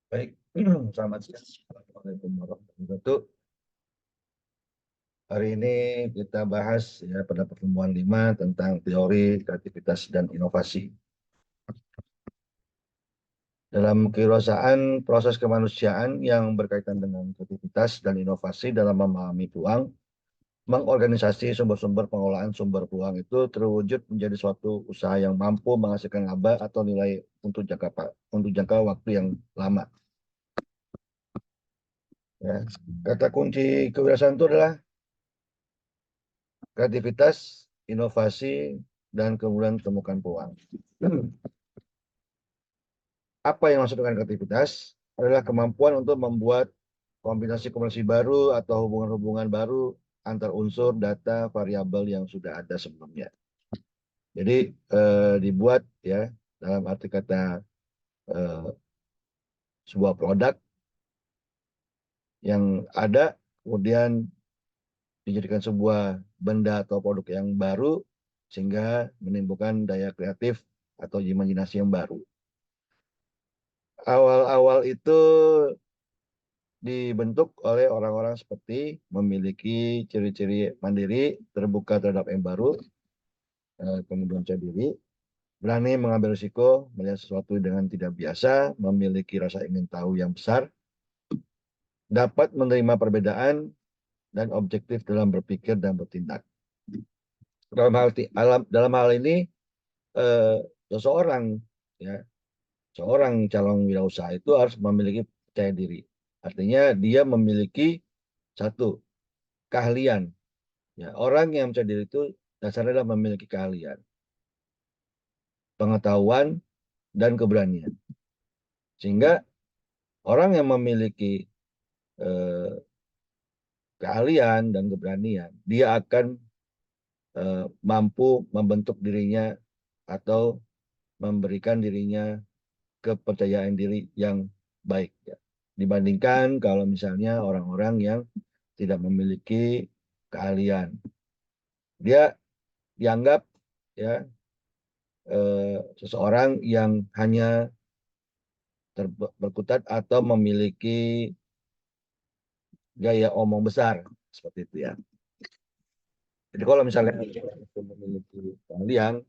Baik, selamat siang. Assalamualaikum warahmatullahi wabarakatuh. Hari ini kita bahas ya pada pertemuan 5 tentang teori kreativitas dan inovasi. Dalam kewirausahaan proses kemanusiaan yang berkaitan dengan kreativitas dan inovasi dalam memahami peluang, mengorganisasi sumber-sumber pengolahan sumber peluang itu terwujud menjadi suatu usaha yang mampu menghasilkan laba atau nilai untuk jangka waktu yang lama. Ya. Kata kunci kewirausahaan itu adalah kreativitas, inovasi, dan kemudian temukan peluang. Apa yang masuk dengan kreativitas adalah kemampuan untuk membuat kombinasi-kombinasi baru atau hubungan-hubungan baru antar unsur data variabel yang sudah ada sebelumnya. Jadi dibuat ya dalam arti kata eh, sebuah produk yang ada kemudian dijadikan sebuah benda atau produk yang baru sehingga menimbulkan daya kreatif atau imajinasi yang baru. Awal-awal itu dibentuk oleh orang-orang seperti memiliki ciri-ciri mandiri, terbuka terhadap yang baru, kemudian percaya diri, berani mengambil risiko, melihat sesuatu dengan tidak biasa, memiliki rasa ingin tahu yang besar, dapat menerima perbedaan, dan objektif dalam berpikir dan bertindak. Dalam hal ini, eh, seseorang ya, seorang calon wirausaha itu harus memiliki percaya diri. Artinya dia memiliki satu keahlian. Ya, orang yang percaya diri itu dasarnya adalah memiliki keahlian, pengetahuan, dan keberanian. Sehingga orang yang memiliki eh, keahlian dan keberanian, dia akan mampu membentuk dirinya atau memberikan dirinya kepercayaan diri yang baik. Ya. Dibandingkan kalau misalnya orang-orang yang tidak memiliki keahlian. Dia dianggap ya seseorang yang hanya berkutat atau memiliki gaya omong besar seperti itu ya. Jadi kalau misalnya itu memiliki keahlian,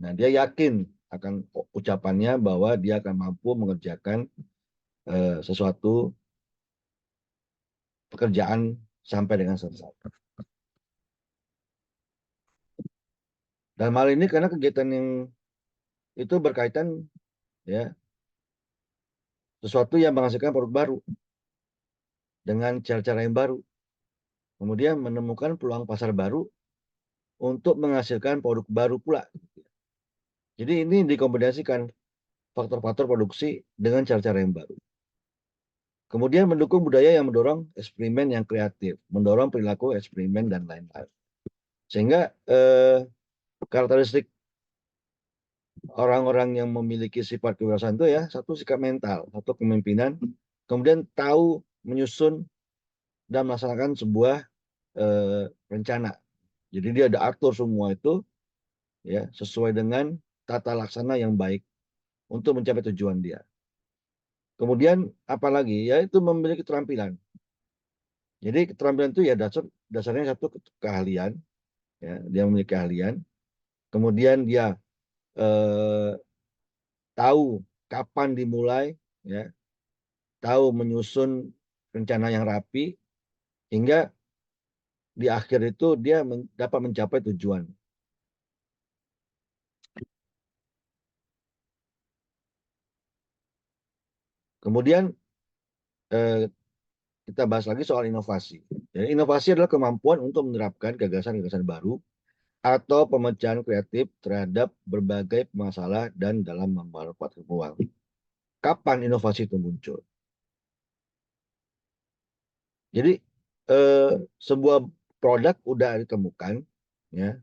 nah dia yakin akan ucapannya bahwa dia akan mampu mengerjakan sesuatu pekerjaan sampai dengan selesai. Dalam hal ini karena kegiatan yang itu berkaitan ya sesuatu yang menghasilkan produk baru dengan cara-cara yang baru, kemudian menemukan peluang pasar baru untuk menghasilkan produk baru pula. Jadi ini dikombinasikan faktor-faktor produksi dengan cara-cara yang baru. Kemudian mendukung budaya yang mendorong eksperimen yang kreatif, mendorong perilaku eksperimen dan lain-lain. Sehingga karakteristik orang-orang yang memiliki sifat kewirausahaan itu ya, satu sikap mental, satu kepemimpinan, kemudian tahu menyusun dan melaksanakan sebuah rencana. Jadi dia ada atur semua itu ya sesuai dengan tata laksana yang baik untuk mencapai tujuan dia. Kemudian apalagi ya itu memiliki keterampilan. Jadi keterampilan itu ya dasarnya satu keahlian, ya dia memiliki keahlian. Kemudian dia eh, tahu kapan dimulai, ya tahu menyusun rencana yang rapi hingga di akhir itu dia dapat mencapai tujuan. Kemudian eh, kita bahas lagi soal inovasi. Jadi inovasi adalah kemampuan untuk menerapkan gagasan-gagasan baru atau pemecahan kreatif terhadap berbagai masalah dan dalam memanfaatkan peluang. Kapan inovasi itu muncul? Jadi eh, sebuah produk udah ditemukan, ya,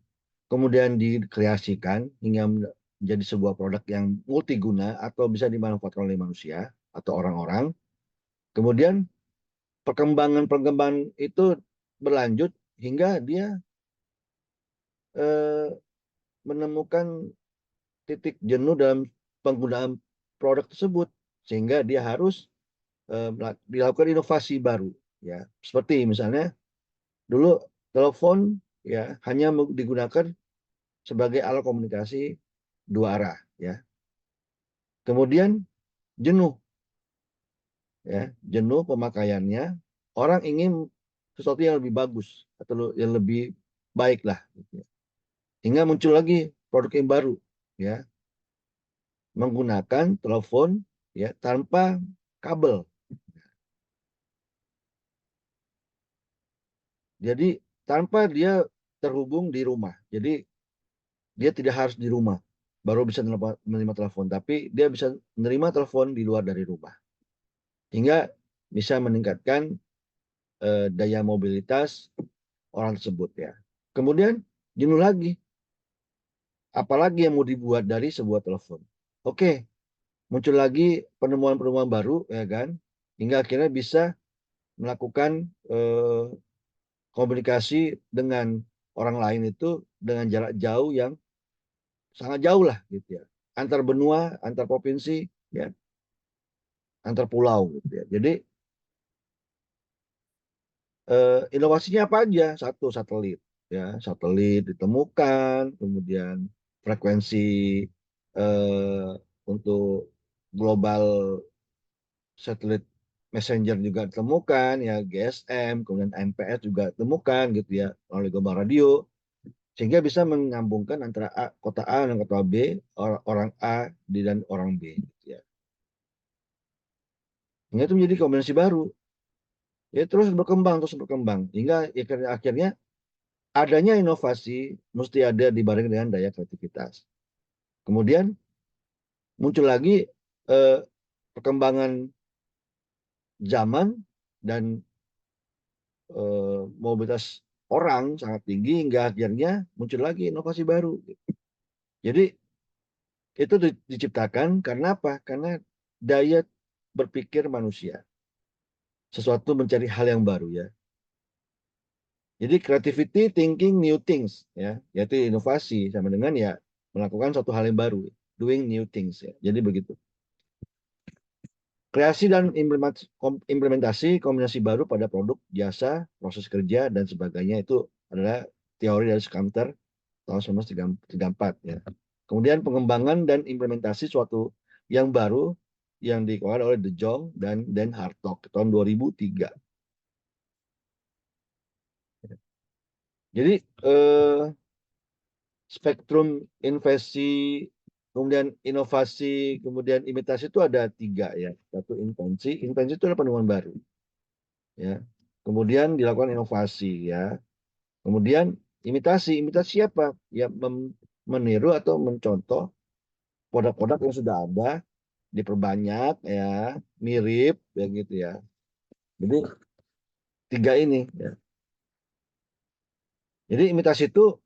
kemudian dikreasikan hingga menjadi sebuah produk yang multiguna atau bisa dimanfaatkan oleh manusia atau orang-orang. Kemudian perkembangan-perkembangan itu berlanjut hingga dia eh, menemukan titik jenuh dalam penggunaan produk tersebut sehingga dia harus dilakukan inovasi baru, ya. Seperti misalnya dulu telepon ya hanya digunakan sebagai alat komunikasi dua arah, ya. Kemudian jenuh, ya, jenuh pemakaiannya, orang ingin sesuatu yang lebih bagus atau yang lebih baik lah, gitu ya. Hingga muncul lagi produk yang baru, ya, menggunakan telepon ya tanpa kabel. Jadi tanpa dia terhubung di rumah. Jadi dia tidak harus di rumah baru bisa menerima telepon, tapi dia bisa menerima telepon di luar dari rumah. Hingga bisa meningkatkan daya mobilitas orang tersebut, ya. Kemudian jenuh lagi, apalagi yang mau dibuat dari sebuah telepon. Oke, muncul lagi penemuan-penemuan baru, ya kan, hingga akhirnya bisa melakukan komunikasi dengan orang lain itu dengan jarak jauh yang sangat jauh lah, gitu ya, antar benua, antar provinsi, ya, antar pulau, gitu ya. Jadi inovasinya apa aja? Satu, satelit, ya, satelit ditemukan, kemudian frekuensi eh, untuk global satelit messenger juga ditemukan, ya, GSM, kemudian MPS juga ditemukan, gitu ya, melalui gelombang radio, sehingga bisa menyambungkan antara kota A dan kota B, orang A dan orang B, gitu ya. Sehingga itu menjadi kombinasi baru, ya, terus berkembang hingga akhirnya adanya inovasi mesti ada dibarengi dengan daya kreativitas. Kemudian muncul lagi eh, perkembangan zaman dan mobilitas orang sangat tinggi hingga akhirnya muncul lagi inovasi baru. Jadi itu diciptakan karena apa? Karena daya berpikir manusia, sesuatu mencari hal yang baru, ya. Jadi creativity thinking new things, ya, yaitu inovasi sama dengan ya melakukan suatu hal yang baru, doing new things, ya. Jadi begitu. Kreasi dan implementasi kombinasi baru pada produk, jasa, proses kerja dan sebagainya itu adalah teori dari Skamter tahun 1934, ya. Kemudian pengembangan dan implementasi suatu yang baru yang dikeluarkan oleh De Jong dan Den Hartog tahun 2003. Jadi spektrum invasi, kemudian inovasi, kemudian imitasi itu ada tiga, ya. Satu invensi, invensi itu adalah penemuan baru, ya. Kemudian dilakukan inovasi, ya. Kemudian imitasi, imitasi apa? Ya meniru atau mencontoh produk-produk yang sudah ada, diperbanyak, ya, mirip, ya, gitu ya. Jadi tiga ini, ya. Jadi imitasi itu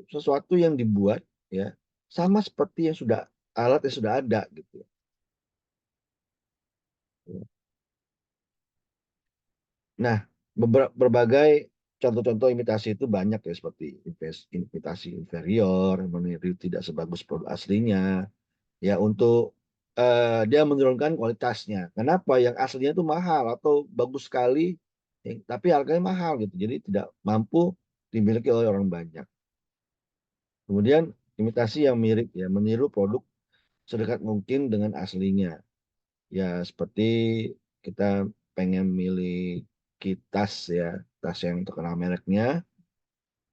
sesuatu yang dibuat, ya, sama seperti yang sudah alat yang sudah ada, gitu ya. Nah, berbagai contoh-contoh imitasi itu banyak, ya, seperti imitasi inferior, meniru tidak sebagus produk aslinya, ya, untuk dia menurunkan kualitasnya. Kenapa? Yang aslinya itu mahal atau bagus sekali, tapi harganya mahal, gitu. Jadi tidak mampu dimiliki oleh orang banyak. Kemudian imitasi yang mirip, ya, meniru produk sedekat mungkin dengan aslinya. Ya, seperti kita pengen milih tas, ya, tas yang terkenal mereknya,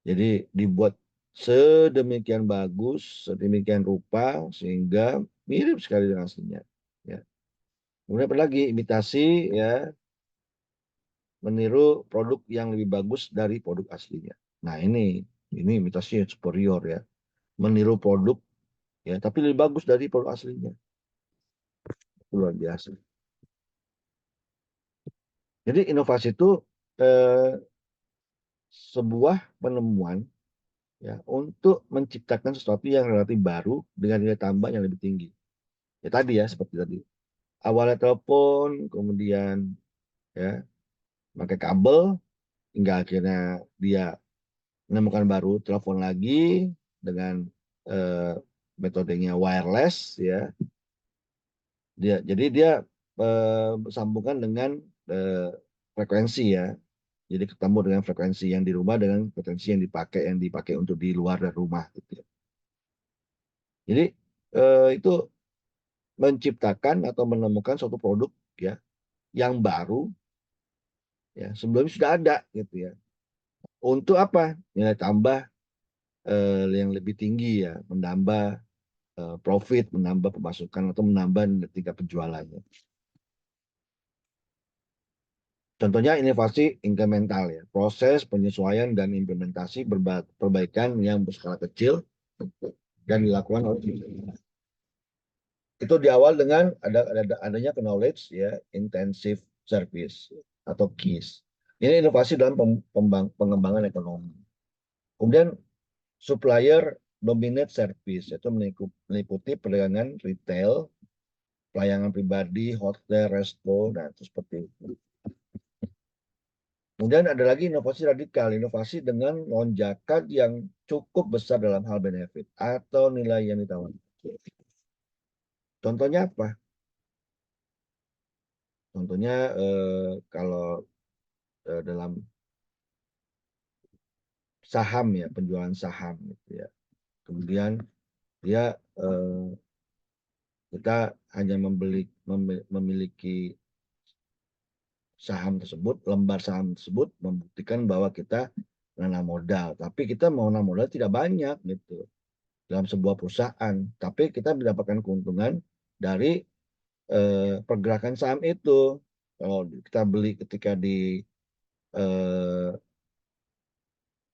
jadi dibuat sedemikian bagus, sedemikian rupa sehingga mirip sekali dengan aslinya, ya. Kemudian apa lagi? Imitasi, ya, meniru produk yang lebih bagus dari produk aslinya. Nah, ini imitasi yang superior, ya, meniru produk, ya, tapi lebih bagus dari produk aslinya. Luar biasa. Jadi inovasi itu eh, sebuah penemuan, ya, untuk menciptakan sesuatu yang relatif baru dengan nilai tambah yang lebih tinggi. Ya tadi, ya, seperti tadi. Awalnya telepon, kemudian, ya, pakai kabel, hingga akhirnya dia menemukan baru telepon lagi dengan eh, metodenya wireless, ya. Jadi dia bersambungan dengan frekuensi ya. Jadi ketemu dengan frekuensi yang di rumah dengan frekuensi yang dipakai untuk di luar dari rumah gitu ya. Jadi itu menciptakan atau menemukan suatu produk ya yang baru ya sebelumnya sudah ada gitu ya. Untuk apa? Nilai tambah yang lebih tinggi ya, menambah profit, menambah pemasukan atau menambah tingkat penjualannya. Contohnya inovasi incremental ya, proses penyesuaian dan implementasi perbaikan yang berskala kecil dan dilakukan oleh itu di awal dengan adanya knowledge ya, intensive service atau KISS. Ini inovasi dalam pengembangan ekonomi. Kemudian supplier dominate service yaitu meliputi perdagangan retail, pelayanan pribadi, hotel, resto, dan itu seperti itu. Kemudian ada lagi inovasi radikal, inovasi dengan lonjakan yang cukup besar dalam hal benefit atau nilai yang ditawarkan. Contohnya apa? Contohnya kalau dalam saham ya, penjualan saham gitu ya. Kemudian dia kita hanya memiliki saham tersebut, lembar saham tersebut membuktikan bahwa kita menanam modal, tapi kita mau menanam modal tidak banyak gitu dalam sebuah perusahaan, tapi kita mendapatkan keuntungan dari pergerakan saham itu. Kalau kita beli ketika di eh,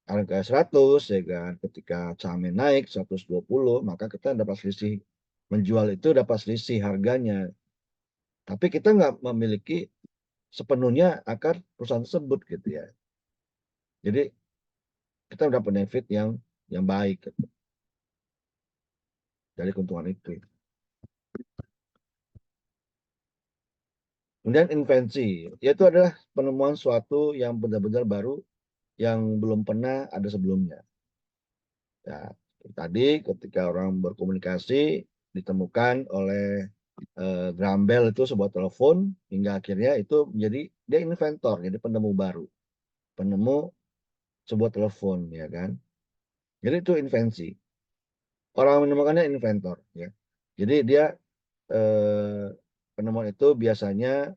harga 100 ya kan, ketika sahamnya naik 120 maka kita dapat selisih menjual itu dapat selisih harganya. Tapi kita nggak memiliki sepenuhnya akar perusahaan tersebut gitu ya. Jadi kita udah benefit yang baik gitu, dari keuntungan itu. Kemudian invensi, yaitu adalah penemuan suatu yang benar-benar baru yang belum pernah ada sebelumnya. Ya, tadi ketika orang berkomunikasi ditemukan oleh Graham Bell itu sebuah telepon hingga akhirnya itu menjadi dia inventor, jadi penemu baru, penemu sebuah telepon ya kan. Jadi itu invensi. Orang menemukannya inventor ya. Jadi dia eh, penemuan itu biasanya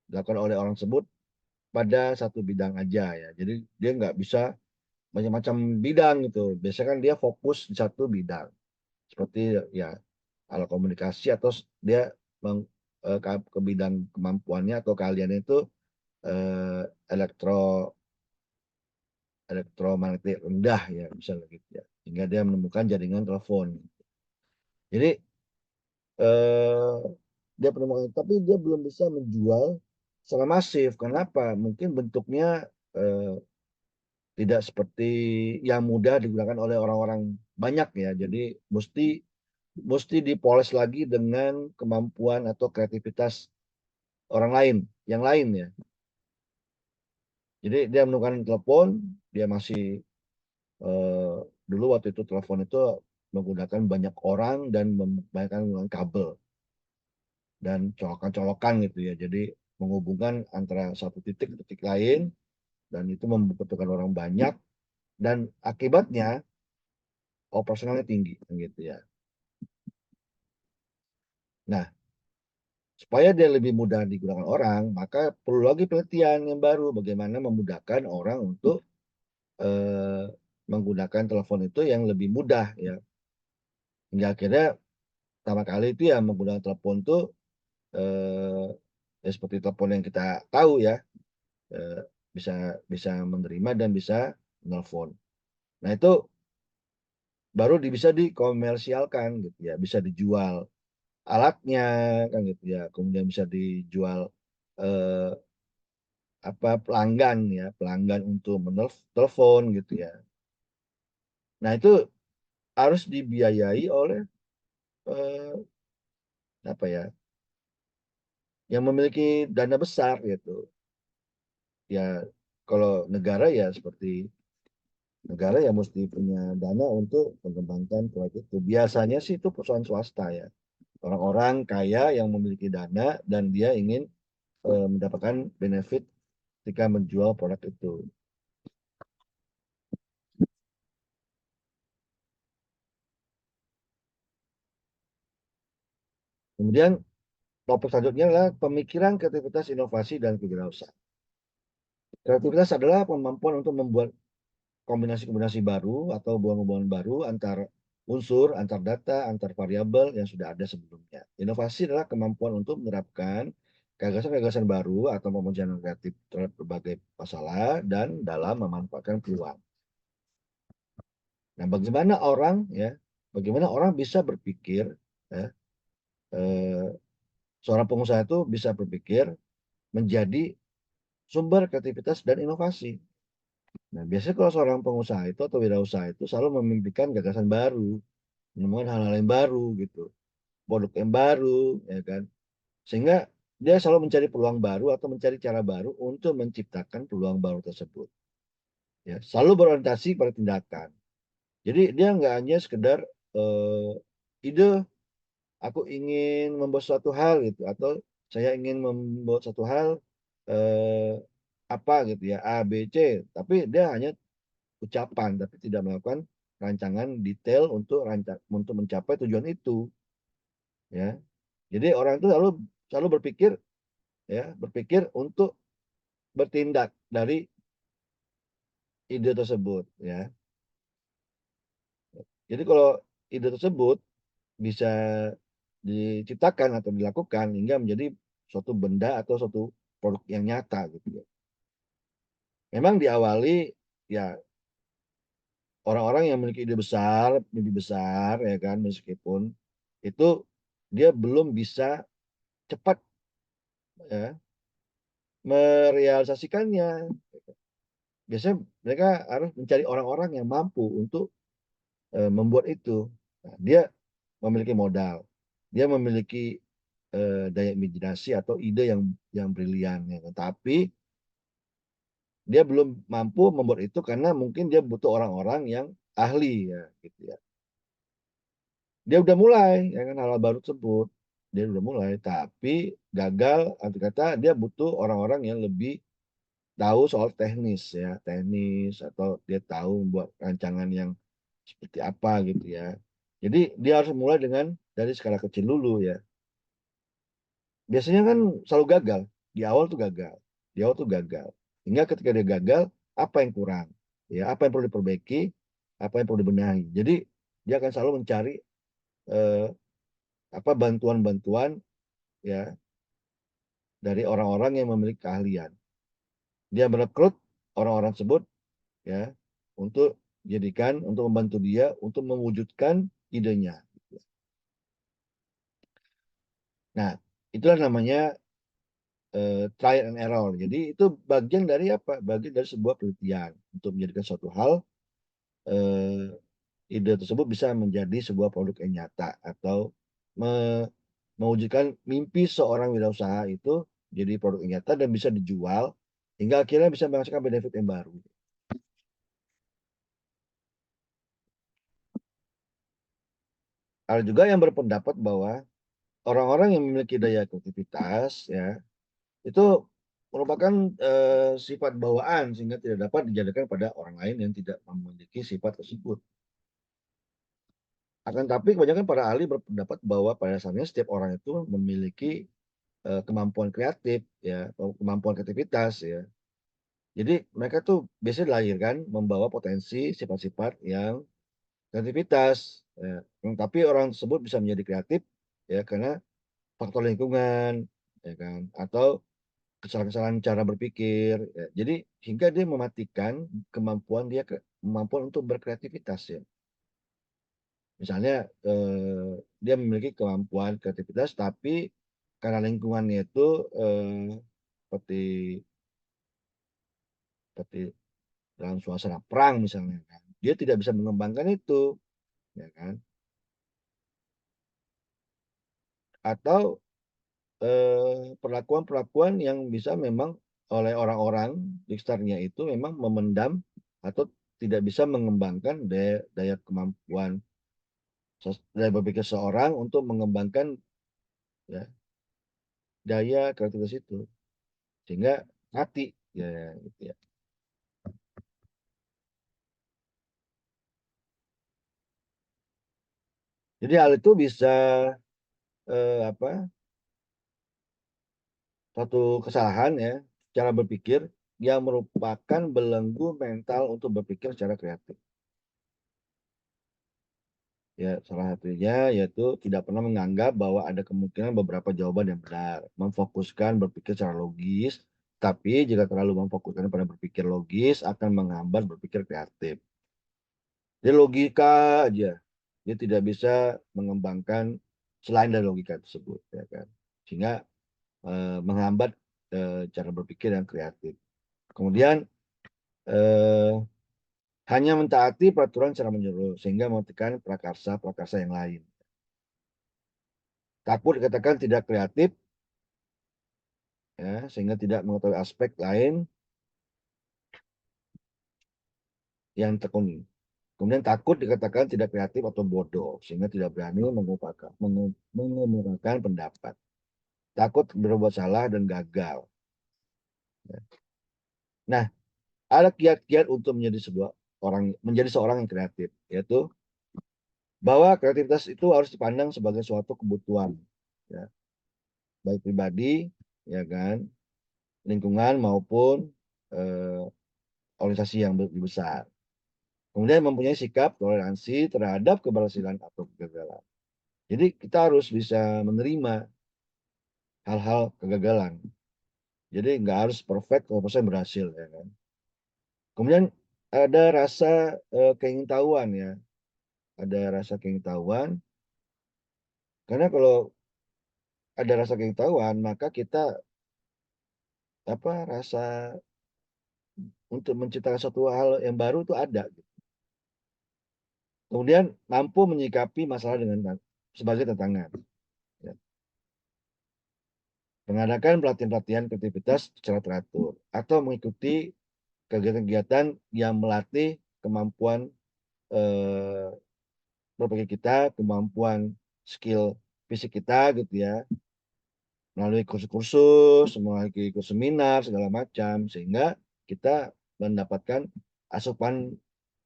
dilakukan oleh orang tersebut pada satu bidang aja ya. Jadi dia nggak bisa macam-macam bidang gitu. Biasanya kan dia fokus di satu bidang. Seperti ya alat komunikasi atau dia ke bidang kemampuannya atau keahliannya itu eh, elektro elektromagnetik rendah ya misalnya gitu ya. Hingga dia menemukan jaringan telepon. Jadi eh, dia penemukan tapi dia belum bisa menjual secara masif. Kenapa? Mungkin bentuknya tidak seperti yang mudah digunakan oleh orang-orang banyak ya. Jadi mesti mesti dipoles lagi dengan kemampuan atau kreativitas orang lain, yang lain ya. Jadi dia menemukan telepon, dia masih eh, dulu waktu itu telepon itu menggunakan banyak orang dan menggunakan kabel dan colokan-colokan gitu ya. Jadi menghubungkan antara satu titik ke titik lain dan itu membutuhkan orang banyak dan akibatnya operasionalnya tinggi gitu ya. Nah, supaya dia lebih mudah digunakan orang, maka perlu lagi penelitian yang baru bagaimana memudahkan orang untuk eh, menggunakan telepon itu yang lebih mudah ya. Hingga akhirnya pertama kali itu ya menggunakan telepon itu eh, ya seperti telepon yang kita tahu ya, eh, bisa bisa menerima dan bisa menelpon. Nah, itu baru bisa dikomersialkan gitu ya, bisa dijual alatnya kan gitu ya. Kemudian bisa dijual eh, apa pelanggan ya, pelanggan untuk menelpon gitu ya. Nah, itu harus dibiayai oleh eh, apa ya, yang memiliki dana besar gitu. Ya, kalau negara ya seperti negara ya mesti punya dana untuk mengembangkan proyek itu. Biasanya sih itu perusahaan swasta ya. orang-orang kaya yang memiliki dana dan dia ingin mendapatkan benefit ketika menjual produk itu. Kemudian topik selanjutnya adalah pemikiran, kreativitas, inovasi, dan kewirausahaan. Kreativitas adalah kemampuan untuk membuat kombinasi-kombinasi baru atau hubungan-hubungan baru antar unsur, antar data, antar variabel yang sudah ada sebelumnya. Inovasi adalah kemampuan untuk menerapkan gagasan-gagasan baru atau pemajaran kreatif terhadap berbagai masalah dan dalam memanfaatkan peluang. Nah, bagaimana orang bisa berpikir, ya, eh, seorang pengusaha itu bisa berpikir menjadi sumber kreativitas dan inovasi. Nah, biasanya kalau seorang pengusaha itu atau wirausaha itu selalu memimpikan gagasan baru, menemukan hal-hal yang baru gitu, produk yang baru, ya kan? Sehingga dia selalu mencari peluang baru atau mencari cara baru untuk menciptakan peluang baru tersebut. Ya, selalu berorientasi pada tindakan. Jadi dia nggak hanya sekedar eh, ide, aku ingin membuat suatu hal gitu, atau saya ingin membuat suatu hal eh, apa gitu ya, A, B, C, tapi dia hanya ucapan tapi tidak melakukan rancangan detail untuk mencapai tujuan itu, ya. Jadi orang itu selalu berpikir, ya, berpikir untuk bertindak dari ide tersebut, ya. Jadi kalau ide tersebut bisa diciptakan atau dilakukan hingga menjadi suatu benda atau suatu produk yang nyata gitu ya. Memang diawali, ya, orang-orang yang memiliki ide besar, mimpi besar, ya kan, meskipun itu dia belum bisa cepat, ya, merealisasikannya. Biasanya mereka harus mencari orang-orang yang mampu untuk membuat itu. Nah, dia memiliki modal, dia memiliki daya imajinasi atau ide yang brilian, ya kan? Tapi dia belum mampu membuat itu karena mungkin dia butuh orang-orang yang ahli, ya, gitu ya. Dia udah mulai, ya kan, hal baru tersebut. Dia udah mulai, tapi gagal. Arti kata dia butuh orang-orang yang lebih tahu soal teknis, ya, teknis, atau dia tahu buat rancangan yang seperti apa gitu ya. Jadi dia harus mulai dari skala kecil dulu, ya. Biasanya kan selalu gagal. Di awal tuh gagal. Di awal tuh gagal. Hingga ketika dia gagal, apa yang kurang? Ya, apa yang perlu diperbaiki? Apa yang perlu dibenahi? Jadi dia akan selalu mencari eh, apa bantuan-bantuan, ya, dari orang-orang yang memiliki keahlian. Dia merekrut orang-orang tersebut, ya, untuk membantu dia untuk mewujudkan idenya. Nah, itulah namanya trial and error. Jadi itu bagian dari apa? Bagian dari sebuah penelitian untuk menjadikan suatu hal, eh, ide tersebut bisa menjadi sebuah produk yang nyata atau mewujudkan mimpi seorang wirausaha itu jadi produk yang nyata dan bisa dijual hingga akhirnya bisa menghasilkan benefit yang baru. Ada juga yang berpendapat bahwa orang-orang yang memiliki daya kreativitas, ya, itu merupakan sifat bawaan sehingga tidak dapat dijadikan pada orang lain yang tidak memiliki sifat tersebut. Akan tapi kebanyakan para ahli berpendapat bahwa pada dasarnya setiap orang itu memiliki kemampuan kreatif, ya, atau kemampuan kreativitas, ya. Jadi mereka tuh biasanya dilahirkan membawa potensi sifat-sifat yang kreativitas, ya. Tapi orang tersebut bisa menjadi kreatif, ya, karena faktor lingkungan, ya kan, atau kesalahan-kesalahan cara berpikir, ya. Jadi hingga dia mematikan kemampuan untuk berkreativitas, ya. Misalnya dia memiliki kemampuan kreativitas tapi karena lingkungannya itu seperti seperti dalam suasana perang misalnya kan, dia tidak bisa mengembangkan itu, ya kan, atau perlakuan-perlakuan yang bisa memang oleh orang-orang di sekitarnya itu memang memendam atau tidak bisa mengembangkan daya berpikir seorang untuk mengembangkan ya, daya kreativitas itu, sehingga mati ya, gitu ya. Jadi hal itu bisa apa, suatu kesalahan ya cara berpikir yang merupakan belenggu mental untuk berpikir secara kreatif. Ya, salah satunya yaitu tidak pernah menganggap bahwa ada kemungkinan beberapa jawaban yang benar, memfokuskan berpikir secara logis, tapi jika terlalu memfokuskan pada berpikir logis akan menghambat berpikir kreatif. Jadi logika aja, dia tidak bisa mengembangkan selain dari logika tersebut, ya kan? Sehingga menghambat cara berpikir yang kreatif. Kemudian eh, hanya mentaati peraturan secara menyeluruh sehingga mematikan prakarsa-prakarsa yang lain. Takut dikatakan tidak kreatif, ya, sehingga tidak mengetahui aspek lain yang tekuni. Kemudian takut dikatakan tidak kreatif atau bodoh, sehingga tidak berani mengemukakan pendapat. Takut berbuat salah dan gagal. Nah, ada kiat-kiat untuk menjadi seorang yang kreatif, yaitu bahwa kreativitas itu harus dipandang sebagai suatu kebutuhan, ya, baik pribadi, ya kan, lingkungan maupun eh, organisasi yang lebih besar. Kemudian mempunyai sikap toleransi terhadap keberhasilan atau kegagalan. Jadi kita harus bisa menerima hal-hal kegagalan. Jadi nggak harus perfect kalau saya berhasil, ya kan. Kemudian ada rasa keingintahuan ya, ada rasa keingintahuan karena kalau ada rasa keingintahuan maka kita apa rasa untuk menciptakan suatu hal yang baru itu ada. Kemudian mampu menyikapi masalah dengan sebagai tantangan. Ya. Mengadakan pelatihan-pelatihan kreativitas secara teratur atau mengikuti kegiatan-kegiatan yang melatih kemampuan eh, berpikir kita, kemampuan skill fisik kita gitu ya, melalui kursus-kursus, melalui kursus seminar segala macam sehingga kita mendapatkan asupan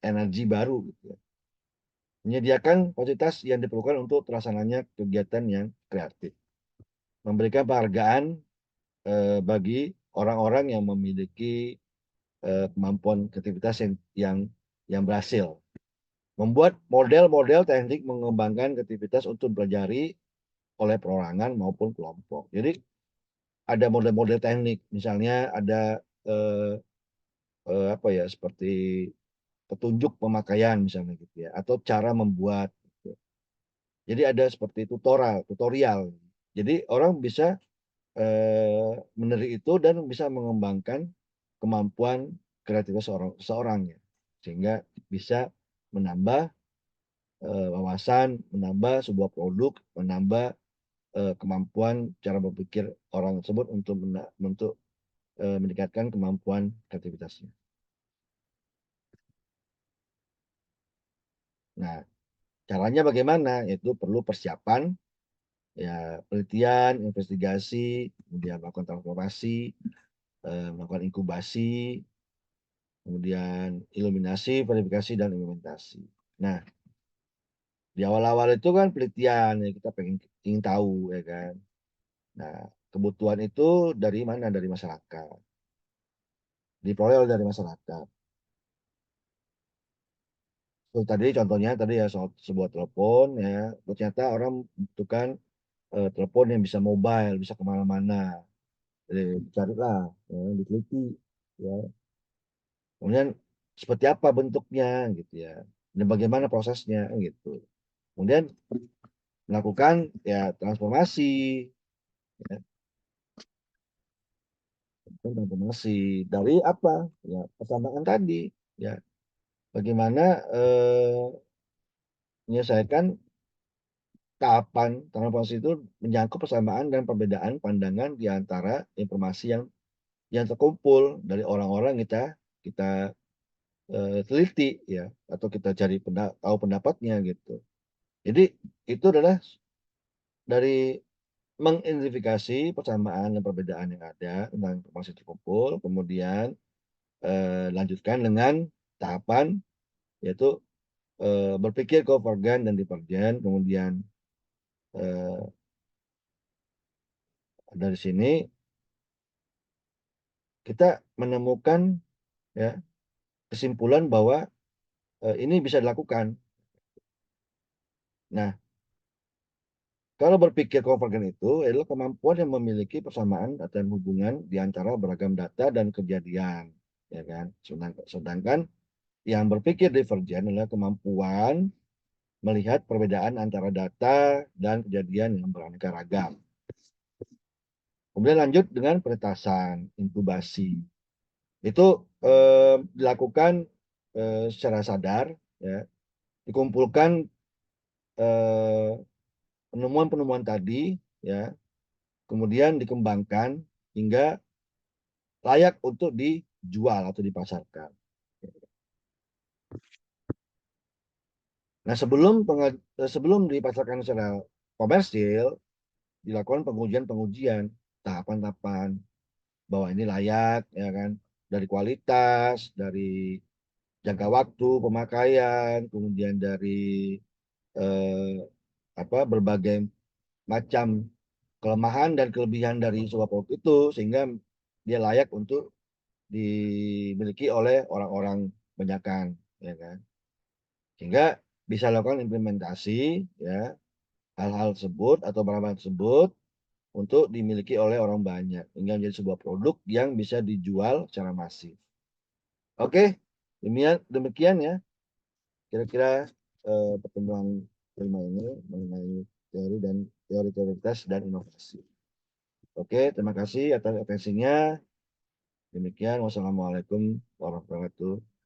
energi baru gitu ya. Menyediakan fasilitas yang diperlukan untuk terlaksananya kegiatan yang kreatif. Memberikan penghargaan bagi orang-orang yang memiliki kemampuan kreativitas yang berhasil. Membuat model-model teknik mengembangkan kreativitas untuk dipelajari oleh perorangan maupun kelompok. Jadi ada model-model teknik, misalnya ada apa ya seperti petunjuk pemakaian misalnya gitu ya, atau cara membuat. Gitu. Jadi ada seperti tutorial. Jadi orang bisa meniru itu dan bisa mengembangkan kemampuan kreativitas seorang ya, sehingga bisa menambah wawasan, menambah sebuah produk, menambah kemampuan cara berpikir orang tersebut untuk meningkatkan kemampuan kreativitasnya. Nah, caranya bagaimana? Yaitu perlu persiapan, ya, penelitian, investigasi, kemudian melakukan transformasi, melakukan inkubasi, kemudian iluminasi, verifikasi, dan implementasi. Nah, di awal-awal itu kan penelitian, ya, kita ingin tahu, ya kan. Nah, kebutuhan itu dari mana? Dari masyarakat. Diperoleh dari masyarakat. Tadi contohnya tadi ya soal sebuah telepon ya, ternyata orang membutuhkan telepon yang bisa mobile, bisa kemana-mana. Jadi carilah, ya, diteliti, ya. Kemudian seperti apa bentuknya gitu ya, dan bagaimana prosesnya gitu. Kemudian melakukan ya transformasi, ya, transformasi dari apa? Ya persamaan tadi, ya bagaimana menyelesaikan tahapan transformasi itu menyangkut persamaan dan perbedaan pandangan di antara informasi yang terkumpul dari orang-orang kita kita teliti ya atau kita cari tahu pendapatnya gitu. Jadi itu adalah dari mengidentifikasi persamaan dan perbedaan yang ada tentang informasi terkumpul, kemudian lanjutkan dengan tahapan yaitu berpikir konvergen dan divergen, kemudian dari sini kita menemukan ya kesimpulan bahwa ini bisa dilakukan. Nah, kalau berpikir konvergen itu adalah kemampuan yang memiliki persamaan dan hubungan di antara beragam data dan kejadian, ya kan? Sedangkan yang berpikir divergen adalah kemampuan melihat perbedaan antara data dan kejadian yang beraneka ragam. Kemudian lanjut dengan penetasan, inkubasi. Itu dilakukan secara sadar, ya, dikumpulkan penemuan-penemuan tadi, ya, kemudian dikembangkan hingga layak untuk dijual atau dipasarkan. Nah, sebelum dipasarkan secara komersil, dilakukan pengujian-pengujian, tahapan-tahapan bahwa ini layak, ya kan, dari kualitas, dari jangka waktu pemakaian, kemudian dari eh, berbagai macam kelemahan dan kelebihan dari sebuah produk itu sehingga dia layak untuk dimiliki oleh orang-orang banyakan, ya kan, sehingga bisa lakukan implementasi ya hal-hal tersebut atau barang-barang tersebut untuk dimiliki oleh orang banyak hingga menjadi sebuah produk yang bisa dijual secara masif. Oke, demikian demikian ya kira-kira pertemuan kelima ini mengenai teori dan teori teoritas dan inovasi. Oke, terima kasih atas atensinya. Demikian, wassalamualaikum warahmatullahi wabarakatuh.